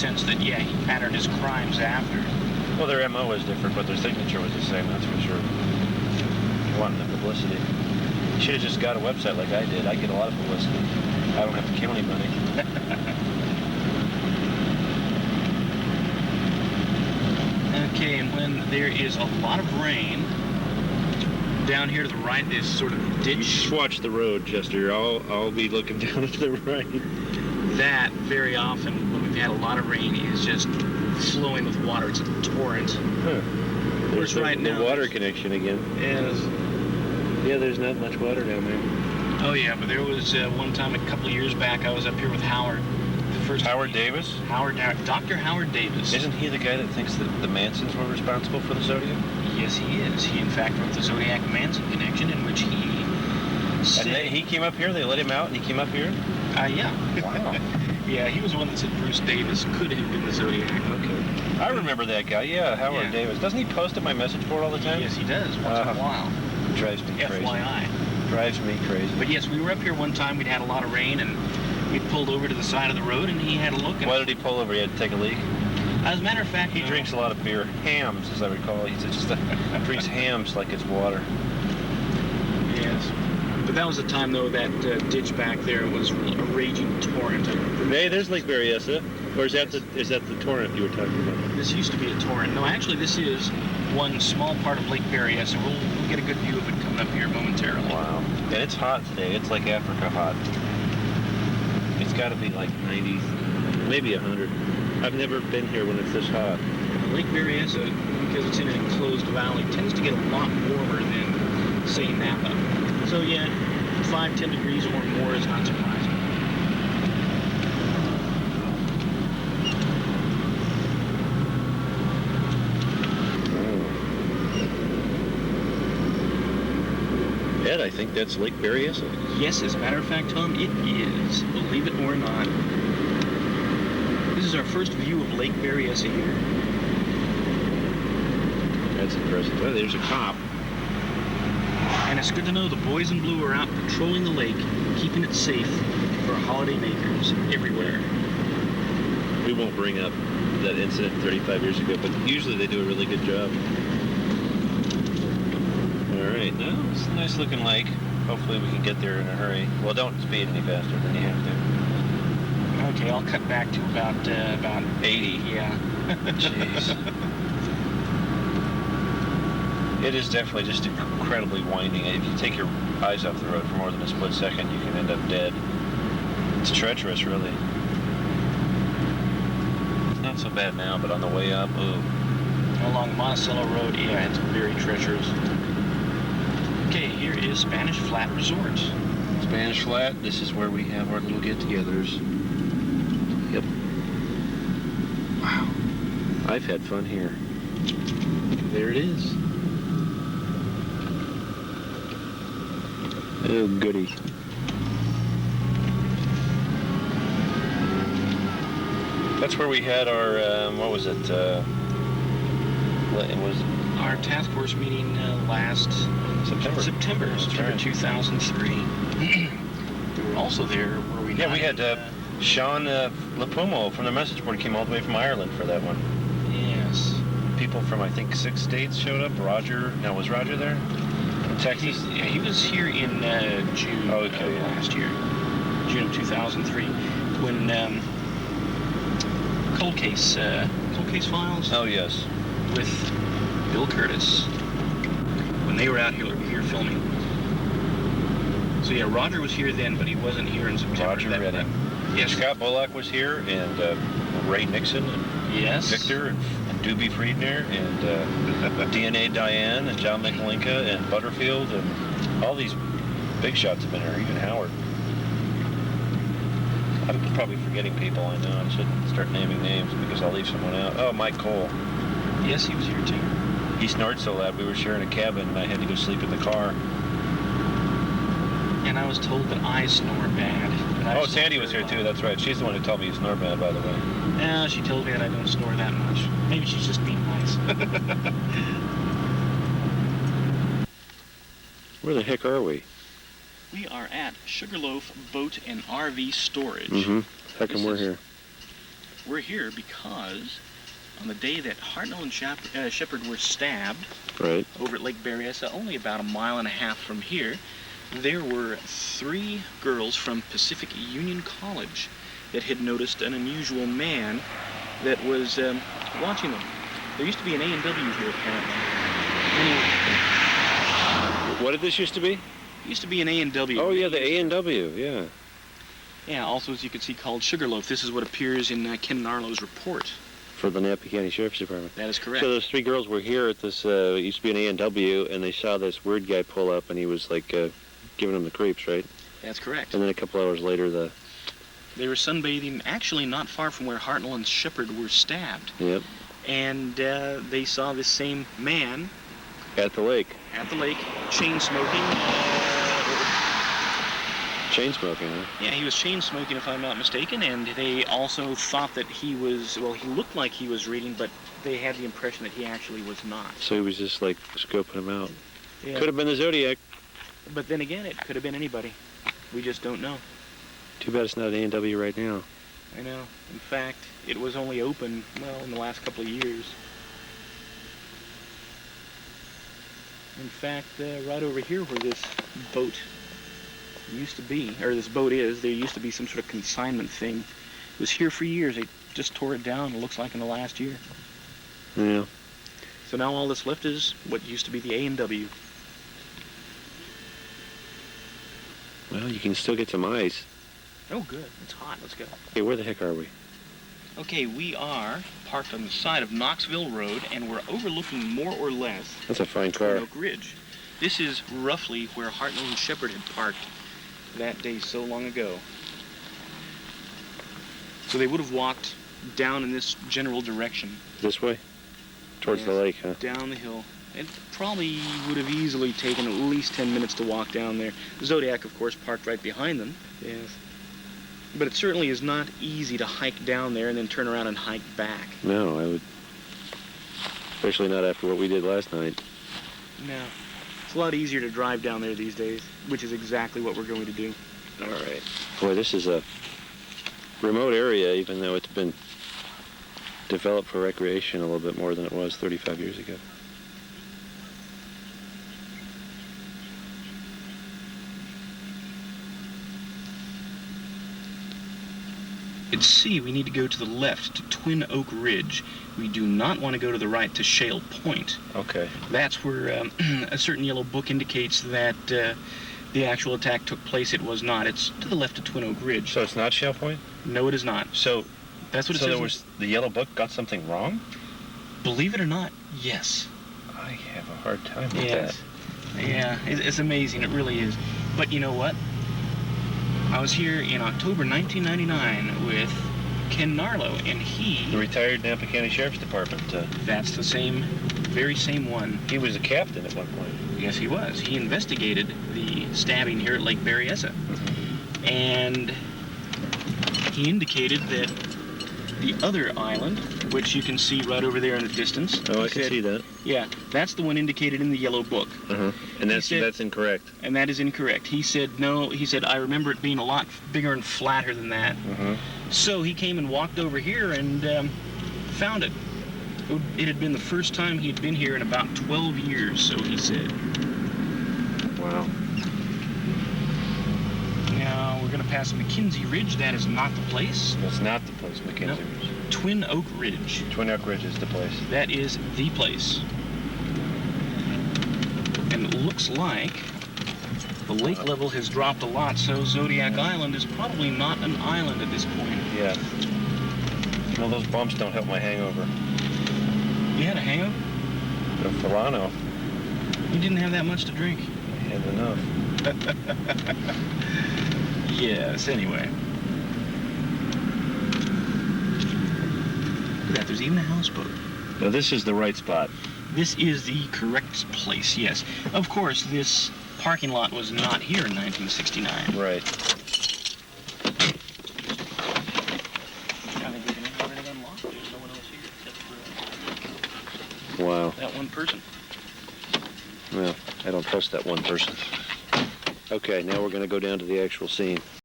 sense that, yeah, he patterned his crimes after. Well, their MO was different, but their signature was the same, that's for sure. Wanting the publicity. You should have just got a website like I did. I get a lot of publicity. I don't have to kill anybody. Okay, and when there is a lot of rain, down here to the right is sort of ditch. Just watch the road, Chester. I'll be looking down to the right. That, very often, when we've had a lot of rain, is just flowing with water. It's a torrent. Huh. There's right now, the water connection again. Yes. Yeah, there's not much water down there. Oh, yeah, but there was one time a couple of years back, I was up here with Howard. Howard Davis? Dr. Howard Davis. Isn't he the guy that thinks that the Mansons were responsible for the Zodiac? Yes, he is. He, in fact, wrote the Zodiac-Manson connection, in which he said... And he came up here? They let him out and he came up here? Yeah. Wow. Yeah, he was the one that said Bruce Davis could have been the Zodiac. Okay. I remember that guy. Yeah, Howard Davis. Doesn't he post at my message board all the time? Yes, he does, once in a while. Drives me crazy. FYI. Drives me crazy. But yes, we were up here one time. We'd had a lot of rain, and we pulled over to the side of the road, and he had a look. And why did he pull over? He had to take a leak? As a matter of fact, he drinks a lot of beer. Hams, as I recall. He just drinks hams like it's water. Yes. But that was the time, though, that ditch back there was a raging torrent. Hey, there's Lake Berryessa. Or is that the torrent you were talking about? This used to be a torrent. No, actually, this is one small part of Lake Berryessa. We'll get a good view of it coming up here momentarily. Wow. And it's hot today. It's like Africa hot. It's got to be like 90, maybe 100. I've never been here when it's this hot. Lake Berryessa, because it's in an enclosed valley, tends to get a lot warmer than, say, Napa. So yeah, 5-10 degrees or more is not surprising. Ed, I think that's Lake Berryessa. Yes, as a matter of fact, Tom, it is. Believe it or not. This is our first view of Lake Berryessa here. That's impressive. Well, there's a cop. And it's good to know the boys in blue are out patrolling the lake, keeping it safe for holiday makers everywhere. We won't bring up that incident 35 years ago, but usually they do a really good job. All right, now it's a nice looking lake. Hopefully we can get there in a hurry. Well, don't speed any faster than you have to. Okay, I'll cut back to about 80. Yeah. Jeez. It is definitely just incredibly winding. If you take your eyes off the road for more than a split second, you can end up dead. It's treacherous, really. Not so bad now, but on the way up, ooh. Along Monticello Road, yeah, it's very treacherous. Okay, here is Spanish Flat Resort. Spanish Flat, this is where we have our little get-togethers. Yep. Wow. I've had fun here. There it is. Oh, goody. That's where we had our, what was it? It was our task force meeting last September 2003. We were also there where we... Yeah, we had Sean Lapumo from the message board came all the way from Ireland for that one. Yes. People from, I think, 6 states showed up. Was Roger there? Texas? He was here in June last year, June of 2003, when Cold Case Files. Oh yes, with Bill Curtis, when they were out here filming. So yeah, Roger was here then, but he wasn't here in September. Roger Redding. Yes. Scott Bullock was here, and Ray Nixon, and yes, Victor, and Doobie Friedner, and DNA Diane, and John Mikalinka, and Butterfield, and all these big shots have been here, even Howard. I'm probably forgetting people, I know. I shouldn't start naming names because I'll leave someone out. Oh, Mike Cole. Yes, he was here too. He snored so loud we were sharing a cabin and I had to go sleep in the car. And I was told that I snore bad. Oh, Sandy was here too, that's right. She's the one who told me you snore bad, by the way. No, she told me that I don't snore that much. Maybe she's just being nice. Where the heck are we? We are at Sugarloaf Boat and RV Storage. Mm-hmm. How come we're here? we're here because on the day that Hartnell and Shepard were stabbed Right. over at Lake Berryessa, only about a mile and a half from here, there were 3 girls from Pacific Union College that had noticed an unusual man that was watching them. There used to be an A&W here, apparently. Anyway, What did this used to be? used to be an A&W. Oh, yeah, the A&W, yeah. Yeah, also, as you can see, called Sugarloaf. This is what appears in Ken Narlow's report. For the Napa County Sheriff's Department. That is correct. So those 3 girls were here at this, it used to be an A&W, and they saw this weird guy pull up, and he was, like, giving them the creeps, right? That's correct. And then a couple hours later, They were sunbathing, actually not far from where Hartnell and Shepard were stabbed. Yep. And they saw this same man At the lake. at the lake, chain smoking. Chain smoking, huh? Yeah, he was chain smoking, if I'm not mistaken, and they also thought that he was, well, he looked like he was reading, but they had the impression that he actually was not. So he was just, like, scoping them out. Yeah. Could have been the Zodiac. But then again, it could have been anybody. We just don't know. Too bad it's not an A&W right now. I know. In fact, it was only open, well, in the last couple of years. In fact, right over here where this boat used to be, or this boat is, there used to be some sort of consignment thing. It was here for years. They just tore it down, it looks like, in the last year. Yeah. So now all that's left is what used to be the A&W. Well, you can still get some ice. Oh, good. It's hot. Let's go. Hey, where the heck are we? Okay, we are parked on the side of Knoxville Road, and we're overlooking more or less That's a fine Twin car. Oak Ridge. This is roughly where Hartnell and Shepard had parked that day so long ago. So they would have walked down in this general direction. This way? Towards the lake, huh? Down the hill. It probably would have easily taken at least 10 minutes to walk down there. Zodiac, of course, parked right behind them. Yes. But it certainly is not easy to hike down there and then turn around and hike back. No, I would. Especially not after what we did last night. No. It's a lot easier to drive down there these days, which is exactly what we're going to do. All right. Boy, this is a remote area, even though it's been developed for recreation a little bit more than it was 35 years ago. At C, we need to go to the left to Twin Oak Ridge. We do not want to go to the right to Shale Point. Okay. That's where a certain yellow book indicates that the actual attack took place. It was not. It's to the left of Twin Oak Ridge. So it's not Shale Point? No, it is not. So That's what it so says. there was the yellow book got something wrong? Believe it or not, yes. I have a hard time with Yes. Yeah, it's amazing. It really is. But you know what? I was here in October 1999 with Ken Narlow, and that. The he, retired Napa County Sheriff's Department. that's the same, very same one. He was a captain at one point. Yes, he was. He investigated the stabbing here at Lake Berryessa. And he indicated that the other island, which you can see right over there in the distance. Oh, I he can said- see that. Yeah, that's the one indicated in the yellow book. And that's said- that's incorrect. And that is incorrect. He said, no, he said, I remember it being a lot bigger and flatter than that. So he came and walked over here and found it. It had been the first time he'd been here in about 12 years, so he said. Wow. Now, we're going to pass McKinsey Ridge. That is not the place. That's not the place, McKinsey Nope. Ridge. Twin Oak Ridge. Twin Oak Ridge is the place. That is the place. And it looks like the lake level has dropped a lot, so Zodiac Island is probably not an island at this point. Yeah. Well, those bumps don't help my hangover. You had a hangover? The Ferrano, You didn't have that much to drink. I had enough. Yes, anyway. Look at that, there's even a houseboat. Now, this is the right spot. This is the correct place, yes. Of course, this parking lot was not here in 1969. Right. I think we can have everything unlocked. There's no one else here except for Wow. that one person. Well, I don't trust that one person. Okay, now we're going to go down to the actual scene.